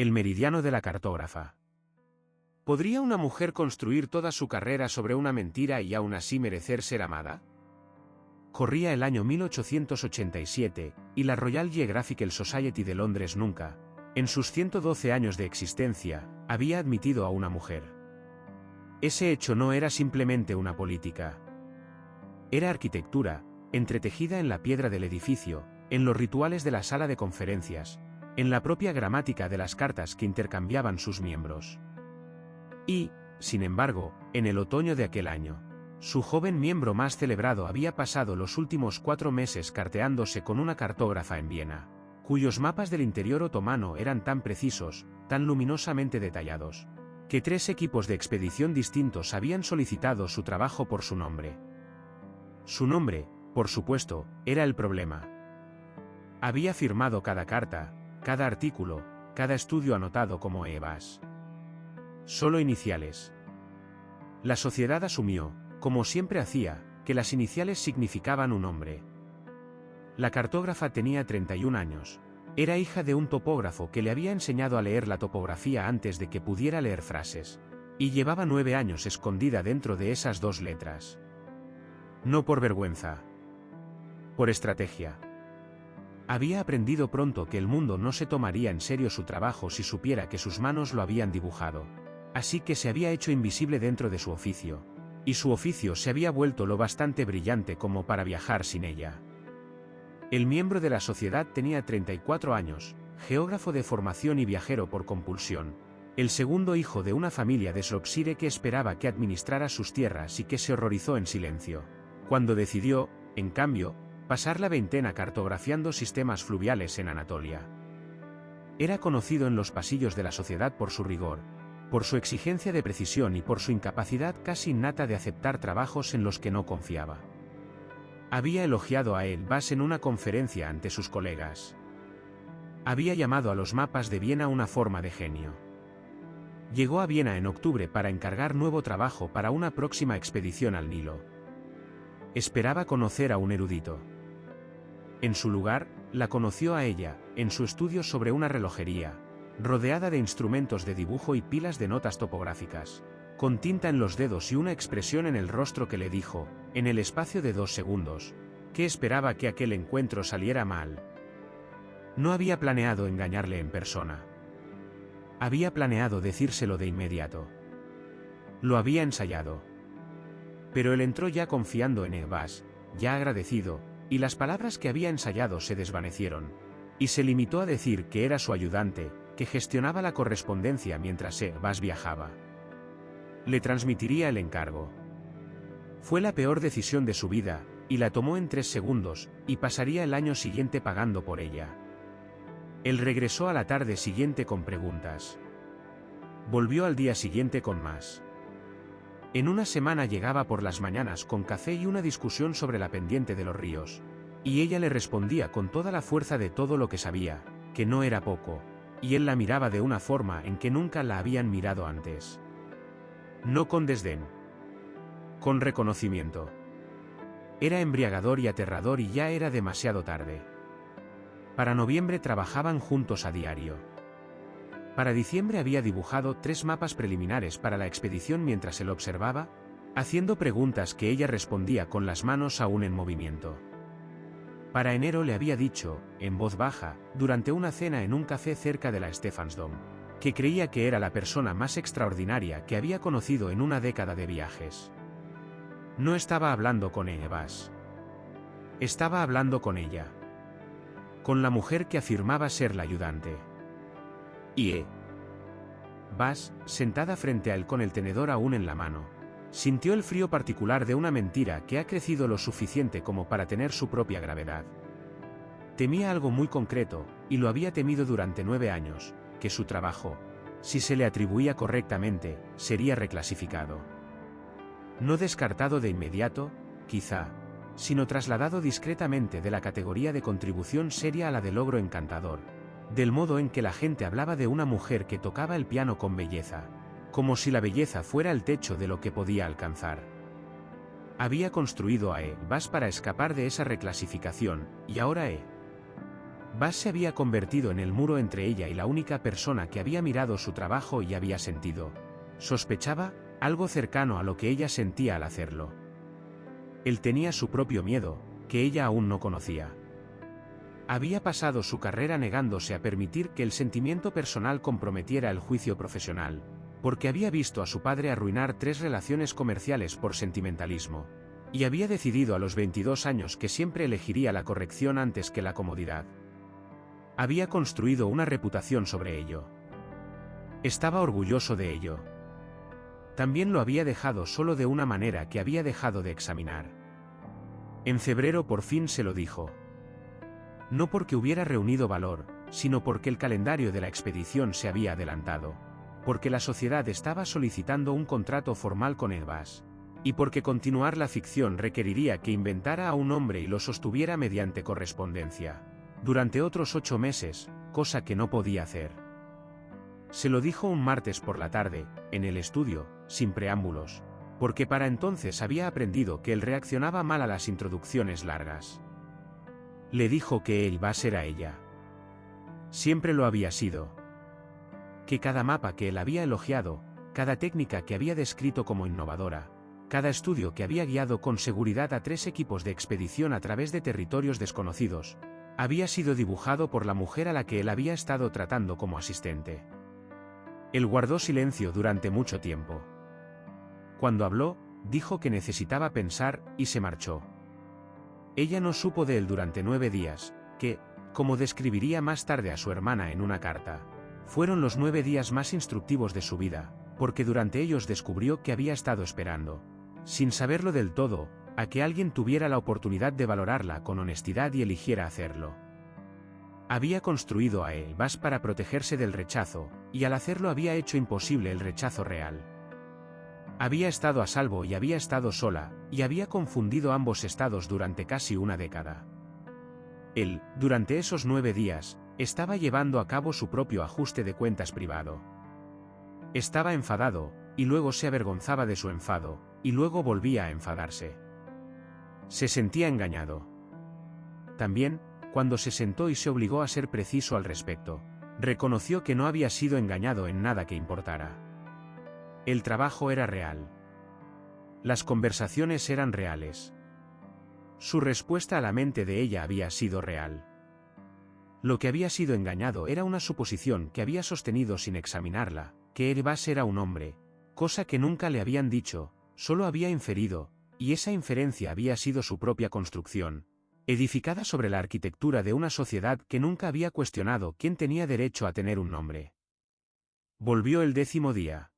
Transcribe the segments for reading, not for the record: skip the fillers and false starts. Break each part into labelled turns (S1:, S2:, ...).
S1: El meridiano de la cartógrafa. ¿Podría una mujer construir toda su carrera sobre una mentira y aún así merecer ser amada? Corría el año 1887, y la Royal Geographical Society de Londres nunca, en sus 112 años de existencia, había admitido a una mujer. Ese hecho no era simplemente una política. Era arquitectura, entretejida en la piedra del edificio, en los rituales de la sala de conferencias, en la propia gramática de las cartas que intercambiaban sus miembros. Y, sin embargo, en el otoño de aquel año, su joven miembro más celebrado había pasado los últimos 4 meses carteándose con una cartógrafa en Viena, cuyos mapas del interior otomano eran tan precisos, tan luminosamente detallados, que 3 equipos de expedición distintos habían solicitado su trabajo por su nombre. Su nombre, por supuesto, era el problema. Había firmado cada carta, cada artículo, cada estudio anotado como EBAS. Solo iniciales. La sociedad asumió, como siempre hacía, que las iniciales significaban un nombre. La cartógrafa tenía 31 años. Era hija de un topógrafo que le había enseñado a leer la topografía antes de que pudiera leer frases, y llevaba 9 años escondida dentro de esas 2 letras. No por vergüenza. Por estrategia. Había aprendido pronto que el mundo no se tomaría en serio su trabajo si supiera que sus manos lo habían dibujado. Así que se había hecho invisible dentro de su oficio. Y su oficio se había vuelto lo bastante brillante como para viajar sin ella. El miembro de la sociedad tenía 34 años, geógrafo de formación y viajero por compulsión. El segundo hijo de una familia de Shropshire que esperaba que administrara sus tierras y que se horrorizó en silencio cuando decidió, en cambio, pasar la veintena cartografiando sistemas fluviales en Anatolia. Era conocido en los pasillos de la sociedad por su rigor, por su exigencia de precisión y por su incapacidad casi innata de aceptar trabajos en los que no confiaba. Había elogiado a EBAS en una conferencia ante sus colegas. Había llamado a los mapas de Viena una forma de genio. Llegó a Viena en octubre para encargar nuevo trabajo para una próxima expedición al Nilo. Esperaba conocer a un erudito. En su lugar, la conoció a ella, en su estudio sobre una relojería, rodeada de instrumentos de dibujo y pilas de notas topográficas, con tinta en los dedos y una expresión en el rostro que le dijo, en el espacio de 2 segundos, que esperaba que aquel encuentro saliera mal. No había planeado engañarle en persona. Había planeado decírselo de inmediato. Lo había ensayado. Pero él entró ya confiando en EBAS, ya agradecido, y las palabras que había ensayado se desvanecieron, y se limitó a decir que era su ayudante, que gestionaba la correspondencia mientras EBAS viajaba. Le transmitiría el encargo. Fue la peor decisión de su vida, y la tomó en 3 segundos, y pasaría el año siguiente pagando por ella. Él regresó a la tarde siguiente con preguntas. Volvió al día siguiente con más. En una semana llegaba por las mañanas con café y una discusión sobre la pendiente de los ríos, y ella le respondía con toda la fuerza de todo lo que sabía, que no era poco, y él la miraba de una forma en que nunca la habían mirado antes. No con desdén. Con reconocimiento. Era embriagador y aterrador y ya era demasiado tarde. Para noviembre trabajaban juntos a diario. Para diciembre había dibujado 3 mapas preliminares para la expedición mientras él observaba, haciendo preguntas que ella respondía con las manos aún en movimiento. Para enero le había dicho, en voz baja, durante una cena en un café cerca de la Stephansdom, que creía que era la persona más extraordinaria que había conocido en una década de viajes. No estaba hablando con EBAS. Estaba hablando con ella. Con la mujer que afirmaba ser la ayudante. Y EBAS, sentada frente a él con el tenedor aún en la mano, sintió el frío particular de una mentira que ha crecido lo suficiente como para tener su propia gravedad. Temía algo muy concreto, y lo había temido durante 9 años, que su trabajo, si se le atribuía correctamente, sería reclasificado. No descartado de inmediato, quizá, sino trasladado discretamente de la categoría de contribución seria a la de logro encantador, del modo en que la gente hablaba de una mujer que tocaba el piano con belleza, como si la belleza fuera el techo de lo que podía alcanzar. Había construido a EBAS para escapar de esa reclasificación, y ahora EBAS Buzz se había convertido en el muro entre ella y la única persona que había mirado su trabajo y había sentido, sospechaba, algo cercano a lo que ella sentía al hacerlo. Él tenía su propio miedo, que ella aún no conocía. Había pasado su carrera negándose a permitir que el sentimiento personal comprometiera el juicio profesional, porque había visto a su padre arruinar 3 relaciones comerciales por sentimentalismo, y había decidido a los 22 años que siempre elegiría la corrección antes que la comodidad. Había construido una reputación sobre ello. Estaba orgulloso de ello. También lo había dejado solo de una manera que había dejado de examinar. En febrero por fin se lo dijo. No porque hubiera reunido valor, sino porque el calendario de la expedición se había adelantado, porque la sociedad estaba solicitando un contrato formal con Buzz, y porque continuar la ficción requeriría que inventara a un hombre y lo sostuviera mediante correspondencia, durante otros 8 meses, cosa que no podía hacer. Se lo dijo un martes por la tarde, en el estudio, sin preámbulos, porque para entonces había aprendido que él reaccionaba mal a las introducciones largas. Le dijo que Buzz era ella. Siempre lo había sido. Que cada mapa que él había elogiado, cada técnica que había descrito como innovadora, cada estudio que había guiado con seguridad a 3 equipos de expedición a través de territorios desconocidos, había sido dibujado por la mujer a la que él había estado tratando como asistente. Él guardó silencio durante mucho tiempo. Cuando habló, dijo que necesitaba pensar, y se marchó. Ella no supo de él durante 9 días, que, como describiría más tarde a su hermana en una carta, fueron los 9 días más instructivos de su vida, porque durante ellos descubrió que había estado esperando, sin saberlo del todo, a que alguien tuviera la oportunidad de valorarla con honestidad y eligiera hacerlo. Había construido a Buzz para protegerse del rechazo, y al hacerlo había hecho imposible el rechazo real. Había estado a salvo y había estado sola, y había confundido ambos estados durante casi una década. Él, durante esos 9 días, estaba llevando a cabo su propio ajuste de cuentas privado. Estaba enfadado, y luego se avergonzaba de su enfado, y luego volvía a enfadarse. Se sentía engañado. También, cuando se sentó y se obligó a ser preciso al respecto, reconoció que no había sido engañado en nada que importara. El trabajo era real. Las conversaciones eran reales. Su respuesta a la mente de ella había sido real. Lo que había sido engañado era una suposición que había sostenido sin examinarla, que Buzz era un hombre, cosa que nunca le habían dicho, solo había inferido, y esa inferencia había sido su propia construcción, edificada sobre la arquitectura de una sociedad que nunca había cuestionado quién tenía derecho a tener un nombre. Volvió el 10º día.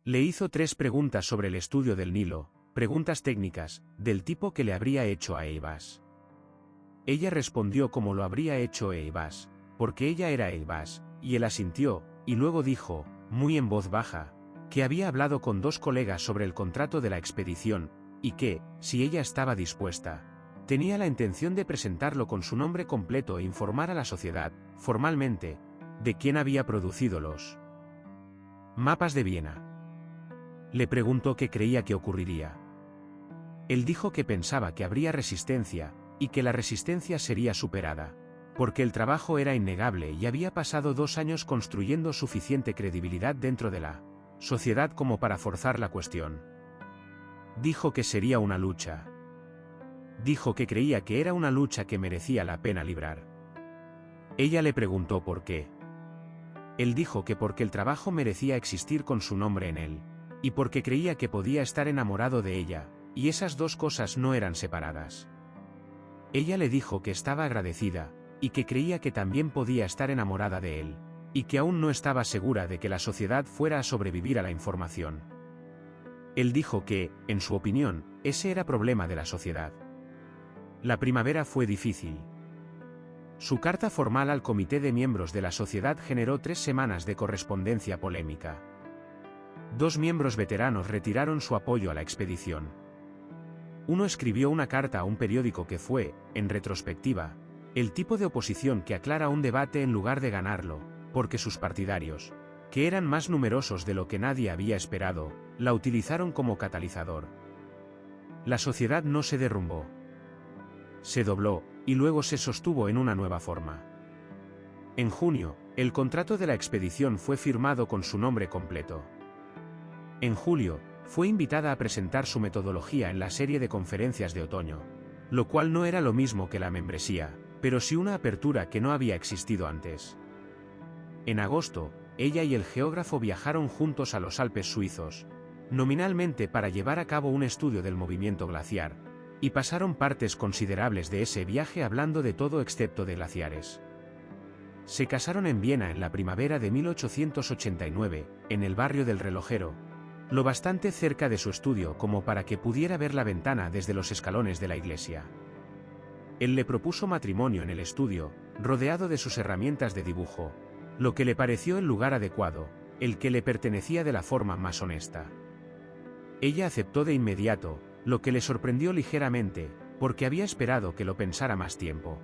S1: Le hizo 3 preguntas sobre el estudio del Nilo, preguntas técnicas, del tipo que le habría hecho a Buzz. Ella respondió como lo habría hecho Buzz, porque ella era Buzz, y él asintió, y luego dijo, muy en voz baja, que había hablado con 2 colegas sobre el contrato de la expedición, y que, si ella estaba dispuesta, tenía la intención de presentarlo con su nombre completo e informar a la sociedad, formalmente, de quién había producido los mapas de Viena. Le preguntó qué creía que ocurriría. Él dijo que pensaba que habría resistencia, y que la resistencia sería superada, porque el trabajo era innegable y había pasado 2 años construyendo suficiente credibilidad dentro de la sociedad como para forzar la cuestión. Dijo que sería una lucha. Dijo que creía que era una lucha que merecía la pena librar. Ella le preguntó por qué. Él dijo que porque el trabajo merecía existir con su nombre en él, y porque creía que podía estar enamorado de ella, y esas 2 cosas no eran separadas. Ella le dijo que estaba agradecida, y que creía que también podía estar enamorada de él, y que aún no estaba segura de que la sociedad fuera a sobrevivir a la información. Él dijo que, en su opinión, ese era problema de la sociedad. La primavera fue difícil. Su carta formal al comité de miembros de la sociedad generó 3 semanas de correspondencia polémica. 2 miembros veteranos retiraron su apoyo a la expedición. Uno escribió una carta a un periódico que fue, en retrospectiva, el tipo de oposición que aclara un debate en lugar de ganarlo, porque sus partidarios, que eran más numerosos de lo que nadie había esperado, la utilizaron como catalizador. La sociedad no se derrumbó. Se dobló, y luego se sostuvo en una nueva forma. En junio, el contrato de la expedición fue firmado con su nombre completo. En julio, fue invitada a presentar su metodología en la serie de conferencias de otoño, lo cual no era lo mismo que la membresía, pero sí una apertura que no había existido antes. En agosto, ella y el geógrafo viajaron juntos a los Alpes suizos, nominalmente para llevar a cabo un estudio del movimiento glaciar, y pasaron partes considerables de ese viaje hablando de todo excepto de glaciares. Se casaron en Viena en la primavera de 1889, en el barrio del Relojero, lo bastante cerca de su estudio como para que pudiera ver la ventana desde los escalones de la iglesia. Él le propuso matrimonio en el estudio, rodeado de sus herramientas de dibujo, lo que le pareció el lugar adecuado, el que le pertenecía de la forma más honesta. Ella aceptó de inmediato, lo que le sorprendió ligeramente, porque había esperado que lo pensara más tiempo.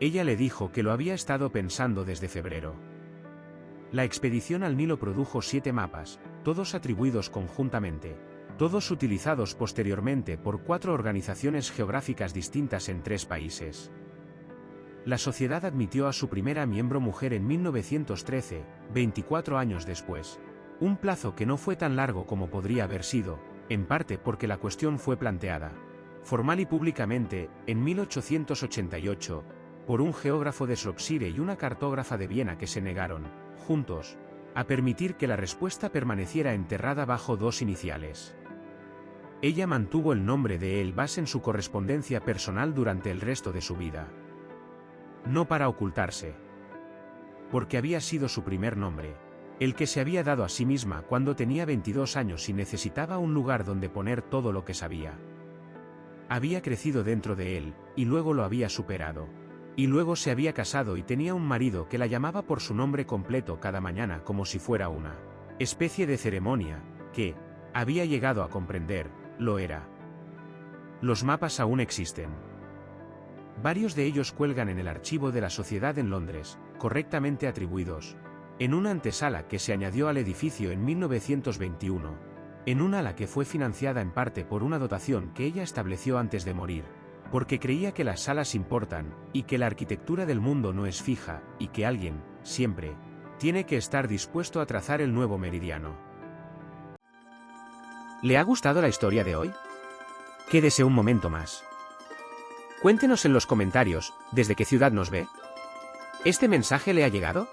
S1: Ella le dijo que lo había estado pensando desde febrero. La expedición al Nilo produjo 7 mapas, todos atribuidos conjuntamente, todos utilizados posteriormente por 4 organizaciones geográficas distintas en 3 países. La sociedad admitió a su primera miembro mujer en 1913, 24 años después, un plazo que no fue tan largo como podría haber sido, en parte porque la cuestión fue planteada, formal y públicamente, en 1888, por un geógrafo de Shropshire y una cartógrafa de Viena que se negaron, juntos, a permitir que la respuesta permaneciera enterrada bajo 2 iniciales. Ella mantuvo el nombre de Elbas en su correspondencia personal durante el resto de su vida. No para ocultarse. Porque había sido su primer nombre, el que se había dado a sí misma cuando tenía 22 años y necesitaba un lugar donde poner todo lo que sabía. Había crecido dentro de él, y luego lo había superado. Y luego se había casado y tenía un marido que la llamaba por su nombre completo cada mañana como si fuera una especie de ceremonia, que, había llegado a comprender, lo era. Los mapas aún existen. Varios de ellos cuelgan en el archivo de la Sociedad en Londres, correctamente atribuidos, en una antesala que se añadió al edificio en 1921, en una ala que fue financiada en parte por una dotación que ella estableció antes de morir, porque creía que las salas importan, y que la arquitectura del mundo no es fija, y que alguien, siempre, tiene que estar dispuesto a trazar el nuevo meridiano. ¿Le ha gustado la historia de hoy? Quédese un momento más. Cuéntenos en los comentarios, ¿desde qué ciudad nos ve? ¿Este mensaje le ha llegado?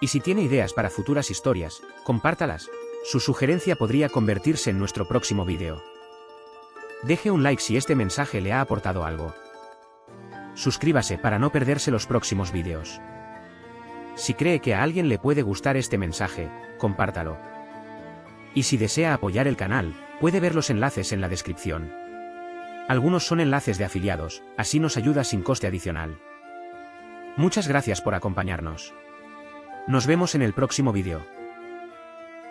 S1: Y si tiene ideas para futuras historias, compártalas. Su sugerencia podría convertirse en nuestro próximo vídeo. Deje un like si este mensaje le ha aportado algo. Suscríbase para no perderse los próximos vídeos. Si cree que a alguien le puede gustar este mensaje, compártalo. Y si desea apoyar el canal, puede ver los enlaces en la descripción. Algunos son enlaces de afiliados, así nos ayuda sin coste adicional. Muchas gracias por acompañarnos. Nos vemos en el próximo vídeo.